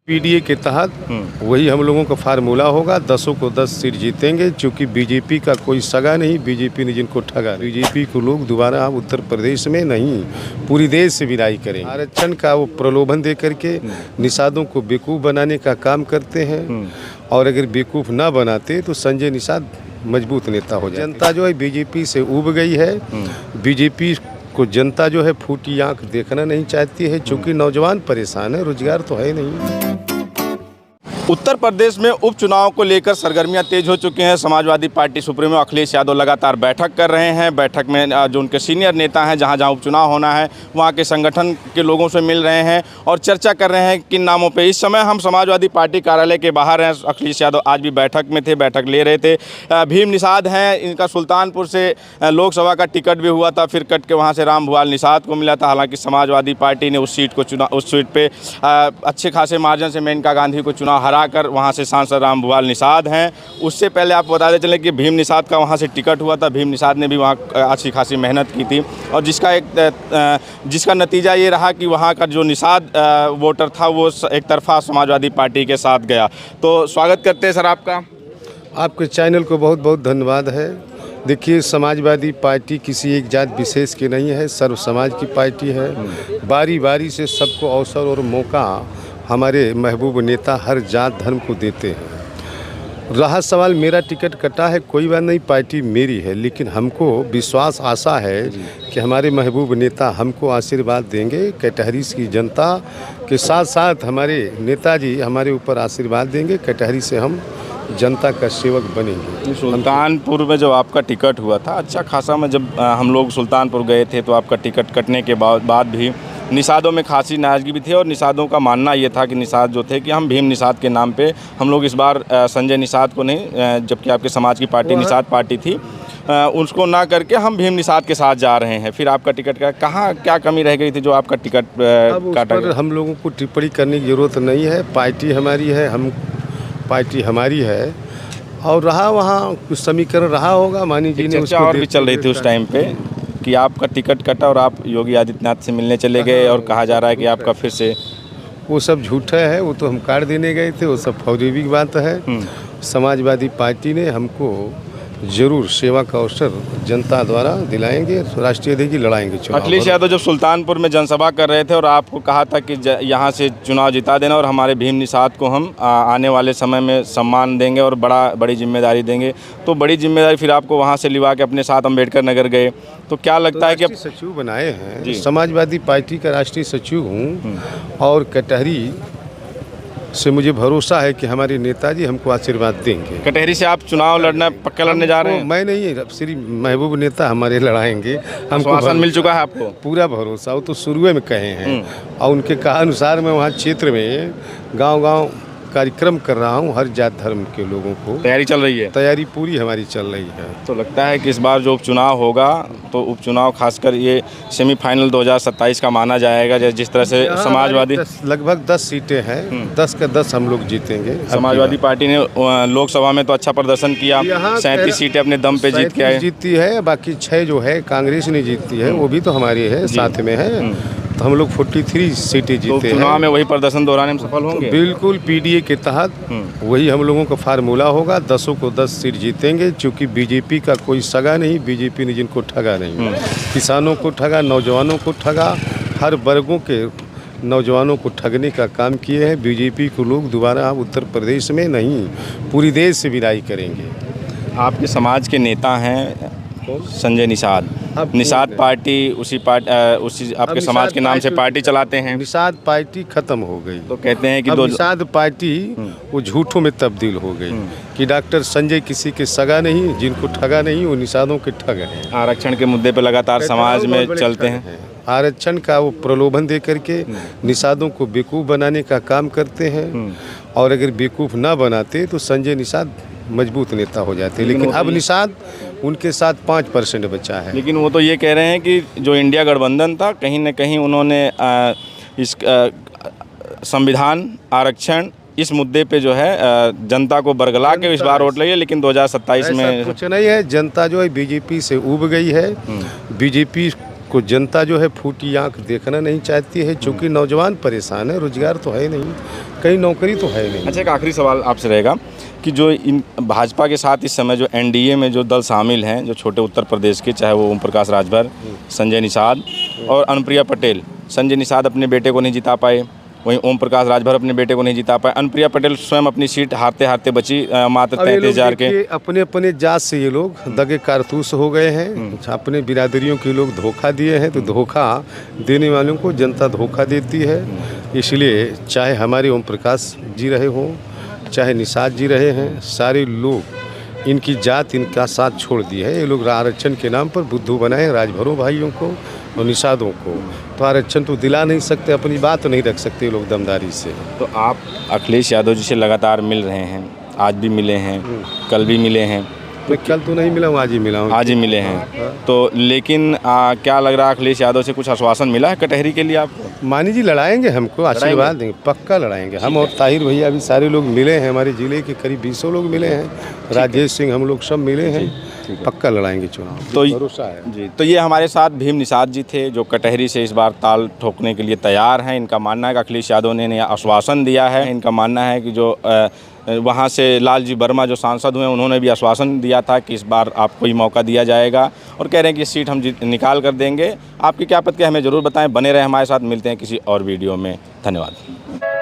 PDA के तहत वही हम लोगों का फार्मूला होगा। 10 को 10 सीट जीतेंगे, क्योंकि बीजेपी का कोई सगा नहीं। बीजेपी ने जिनको ठगा, बीजेपी को लोग दोबारा उत्तर प्रदेश में नहीं पूरी देश से विदाई करेंगे। आरक्षण का वो प्रलोभन दे करके निषादों को बेवकूफ़ बनाने का काम करते हैं, और अगर बेवकूफ़ ना बनाते तो संजय निषाद मजबूत नेता हो जाए। जनता जो है बीजेपी से उब गई है। बीजेपी को जनता जो है फूटी आंख देखना नहीं चाहती है, क्योंकि नौजवान परेशान है, रोजगार तो है नहीं। उत्तर प्रदेश में उपचुनाव को लेकर सरगर्मियां तेज हो चुकी हैं। समाजवादी पार्टी सुप्रीमो अखिलेश यादव लगातार बैठक कर रहे हैं। बैठक में जो उनके सीनियर नेता हैं, जहां उपचुनाव होना है वहां के संगठन के लोगों से मिल रहे हैं और चर्चा कर रहे हैं किन नामों पे। इस समय हम समाजवादी पार्टी कार्यालय के बाहर हैं। अखिलेश यादव आज भी बैठक में थे, बैठक ले रहे थे। भीम निषाद हैं, इनका सुल्तानपुर से लोकसभा का टिकट भी हुआ था, फिर कट के वहाँ से रामभुआल निषाद को मिला था। हालाँकि समाजवादी पार्टी ने उस सीट पर अच्छे खासे मार्जिन से मेनका गांधी को चुनाव कर वहां से सांसद रामभुआल निषाद हैं। उससे पहले आप बताते चलें कि भीम निषाद का वहां से टिकट हुआ था। भीम निषाद ने भी वहां अच्छी खासी मेहनत की थी, और जिसका नतीजा ये रहा कि वहां का जो निषाद वोटर था वो एक तरफा समाजवादी पार्टी के साथ गया। तो स्वागत करते हैं सर आपका। आपके चैनल को बहुत बहुत धन्यवाद है। देखिए, समाजवादी पार्टी किसी एक जात विशेष की नहीं है, सर्व समाज की पार्टी है। बारी बारी से सबको अवसर और मौका हमारे महबूब नेता हर जात धर्म को देते हैं। रहा सवाल मेरा टिकट कटा है, कोई बात नहीं, पार्टी मेरी है, लेकिन हमको विश्वास आशा है कि हमारे महबूब नेता हमको आशीर्वाद देंगे। कटहरी की जनता के साथ साथ हमारे नेताजी हमारे ऊपर आशीर्वाद देंगे। कटहरी से हम जनता का सेवक बनेंगे। सुल्तानपुर में जब आपका टिकट हुआ था, अच्छा खासा में जब हम लोग सुल्तानपुर गए थे तो आपका टिकट कटने के बाद भी निषादों में खासी नाराज़गी भी थी, और निषादों का मानना ये था कि निषाद जो थे कि हम भीम निषाद के नाम पे हम लोग इस बार संजय निषाद को नहीं, जबकि आपके समाज की पार्टी निषाद पार्टी थी, उसको ना करके हम भीम निषाद के साथ जा रहे हैं। फिर आपका टिकट का कहाँ क्या कमी रह गई थी जो आपका टिकट काटा गया? हम लोगों को टिप्पणी करने की ज़रूरत नहीं है। पार्टी हमारी है, पार्टी हमारी है, और रहा वहाँ कुछ समीकरण रहा होगा। मानी जी ने चर्चा और भी चल रही थी उस टाइम पे कि आपका टिकट कटा और आप योगी आदित्यनाथ से मिलने चले गए, और कहा जा रहा है कि आपका फिर से। वो सब झूठा है, वो तो हम कार्ड देने गए थे, वो सब फौरवी की बात है। समाजवादी पार्टी ने हमको जरूर सेवा का अवसर जनता द्वारा दिलाएंगे, राष्ट्रीय अध्यक्ष लड़ाएंगे चुनाव। अखिलेश यादव जब सुल्तानपुर में जनसभा कर रहे थे और आपको कहा था कि यहाँ से चुनाव जिता देना और हमारे भीम निषाद को हम आने वाले समय में सम्मान देंगे और बड़ी जिम्मेदारी देंगे, तो बड़ी जिम्मेदारी फिर आपको वहाँ से लिवा के अपने साथ अम्बेडकर नगर गए। तो क्या लगता है कि अब सचिव बनाए हैं, समाजवादी पार्टी का राष्ट्रीय सचिव हूँ, और कटहरी से मुझे भरोसा है कि हमारे नेताजी हमको आशीर्वाद देंगे। कटहरी से आप चुनाव लड़ना पक्का लड़ने जा रहे हैं? मैं नहीं, श्री महबूब नेता हमारे लड़ाएंगे। हमको आश्वासन मिल चुका है आपको? पूरा भरोसा, वो तो शुरू में कहे हैं, और उनके कहा अनुसार मैं वहाँ क्षेत्र में गांव-गांव कार्यक्रम कर रहा हूँ। हर जात धर्म के लोगों को तैयारी चल रही है? तैयारी पूरी हमारी चल रही है। तो लगता है कि इस बार जो उपचुनाव होगा, तो उपचुनाव खासकर ये सेमीफाइनल 2027 का माना जाएगा। जिस तरह से समाजवादी लगभग 10 सीटें हैं, 10 का 10 हम लोग जीतेंगे। समाजवादी पार्टी ने लोकसभा में तो अच्छा प्रदर्शन किया, 37 सीटें अपने दम पे जीत के आए। जीती है, बाकी 6 जो है कांग्रेस ने जीती है, वो भी तो हमारी है, साथ में है। तो हम लोग 43 सीटें जीते हैं। चुनाव में वही प्रदर्शन दोहराने में सफल होंगे? बिल्कुल, पीडीए के तहत वही हम लोगों का फार्मूला होगा। 10 को 10 सीट जीतेंगे, क्योंकि बीजेपी का कोई सगा नहीं। बीजेपी ने जिनको ठगा नहीं, किसानों को ठगा, नौजवानों को ठगा, हर वर्गों के नौजवानों को ठगने का काम किए हैं। बीजेपी को लोग दोबारा उत्तर प्रदेश में नहीं पूरी देश से विदाई करेंगे। आपके समाज के नेता हैं संजय निषाद, निषाद पार्टी उसी आपके समाज के नाम से पार्टी चलाते हैं। निषाद पार्टी खत्म हो गई, तो कहते हैं कि निषाद पार्टी वो झूठों में तब्दील हो गई कि डॉक्टर संजय किसी के सगा नहीं, जिनको ठगा नहीं वो निषादों के ठग हैं। आरक्षण के मुद्दे पर लगातार समाज में चलते हैं। आरक्षण का वो प्रलोभन दे करके निषादों को बेवकूफ़ बनाने का काम करते हैं, और अगर बेवकूफ़ ना बनाते तो संजय निषाद मजबूत नेता हो जाते। लेकिन अब निषाद उनके साथ 5% बचा है। लेकिन वो तो ये कह रहे हैं कि जो इंडिया गठबंधन था, कहीं न कहीं उन्होंने इस संविधान आरक्षण इस मुद्दे पे जो है जनता को बरगला के इस बार वोट लगी, लेकिन 2027 में कुछ नहीं है। जनता जो है बीजेपी से उब गई है। बीजेपी उसको जनता जो है फूटी आंख देखना नहीं चाहती है, क्योंकि नौजवान परेशान है, रोजगार तो है नहीं, कहीं नौकरी तो है नहीं। अच्छा, एक आखिरी सवाल आपसे रहेगा कि जो इन भाजपा के साथ इस समय जो एनडीए में जो दल शामिल हैं, जो छोटे उत्तर प्रदेश के, चाहे वो ओम प्रकाश राजभर, संजय निषाद और अनुप्रिया पटेल। संजय निषाद अपने बेटे को नहीं जिता पाए, वहीं ओम प्रकाश राजभर अपने बेटे को नहीं जिता पाए। अनुप्रिया पटेल स्वयं अपनी सीट हारते हारते बची, मात्र 33,000 के। अपने अपने जात से ये लोग दगे कारतूस हो गए हैं, अपने बिरादरियों के लोग धोखा दिए हैं, तो धोखा देने वालों को जनता धोखा देती है। इसलिए चाहे हमारे ओम प्रकाश जी रहे हों, चाहे निषाद जी रहे हैं, सारे लोग इनकी जात इनका साथ छोड़ दिए है। ये लोग आरक्षण के नाम पर बुद्धू बनाए राजभरों भाइयों को और निषादों को, तो आरक्षण तो दिला नहीं सकते, अपनी बात नहीं रख सकते लोग दमदारी से। तो आप अखिलेश यादव जी से लगातार मिल रहे हैं, आज भी मिले हैं, कल भी मिले हैं। मैं कल तो नहीं मिला हूँ, आज ही मिला हूँ। आज ही मिले हैं, तो लेकिन क्या लग रहा है, अखिलेश यादव से कुछ आश्वासन मिला है कटहरी के लिए आपको? मानी जी लड़ाएंगे, हमको आशीर्वाद देंगे, पक्का लड़ाएंगे। हम और ताहिर भैया भी सारे लोग मिले हैं, हमारे ज़िले के करीब 20 लोग मिले हैं, राजेश सिंह, हम लोग सब मिले हैं, पक्का लड़ाएंगे चुनाव, तो भरोसा है जी। तो ये हमारे साथ भीम निषाद जी थे, जो कटहरी से इस बार ताल ठोकने के लिए तैयार हैं। इनका मानना है कि अखिलेश यादव ने आश्वासन दिया है। इनका मानना है कि जो वहाँ से लालजी वर्मा जो सांसद हुए, उन्होंने भी आश्वासन दिया था कि इस बार आपको ही मौका दिया जाएगा, और कह रहे हैं कि सीट हम निकाल कर देंगे। आपकी क्या प्रतिक्रिया हमें ज़रूर बताएं, बने रहे हमारे साथ। मिलते हैं किसी और वीडियो में, धन्यवाद।